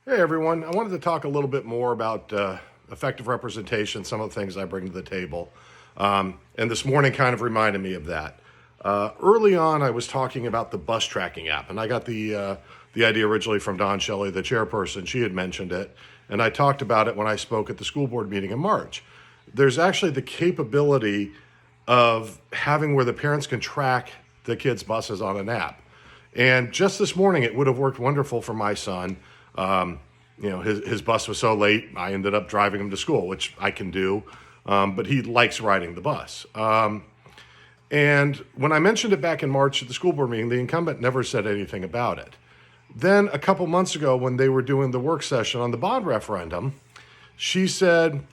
Hey everyone, I wanted to talk a little bit more about effective representation, some of the things I bring to the table. And this morning kind of reminded me of that. Early on, I was talking about the bus tracking app, and I got the idea originally from Don Shelley, the chairperson. She had mentioned it, and I talked about it when I spoke at the school board meeting in March. There's actually the capability of having where the parents can track the kids' buses on an app. And just this morning, it would have worked wonderful for my son. His bus was so late, I ended up driving him to school, which I can do, but he likes riding the bus. And when I mentioned it back in March at the school board meeting, the incumbent never said anything about it. Then a couple months ago, when they were doing the work session on the bond referendum, she said,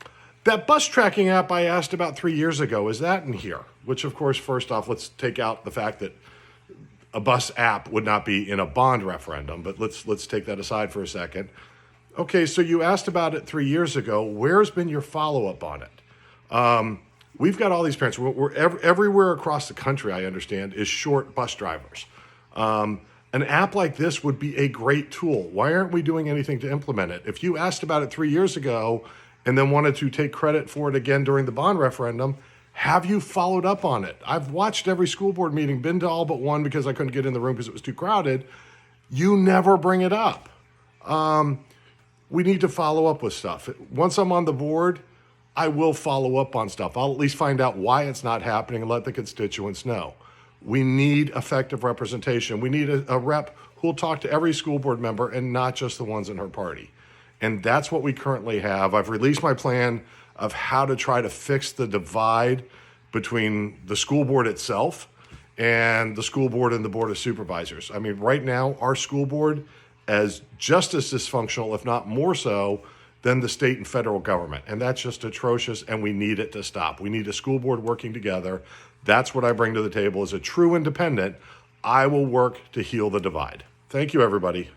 that bus tracking app I asked about 3 years ago, is that in here? Which, of course, first off, let's take out the fact that a bus app would not be in a bond referendum, but let's take that aside for a second. Okay, so you asked about it 3 years ago. Where's been your follow-up on it? We've got all these parents. Everywhere across the country, I understand, is short bus drivers. An app like this would be a great tool. Why aren't we doing anything to implement it? If you asked about it 3 years ago and then wanted to take credit for it again during the bond referendum, have you followed up on it? I've watched every school board meeting, been to all but one because I couldn't get in the room because it was too crowded. You never bring it up. We need to follow up with stuff. Once I'm on the board, I will follow up on stuff. I'll at least find out why it's not happening and let the constituents know. We need effective representation. We need a rep who will talk to every school board member and not just the ones in her party. And that's what we currently have. I've released my plan of how to try to fix the divide between the school board itself and the school board and the board of supervisors. I mean, right now, our school board is just as dysfunctional, if not more so, than the state and federal government. And that's just atrocious, and we need it to stop. We need a school board working together. That's what I bring to the table. As a true independent, I will work to heal the divide. Thank you, everybody.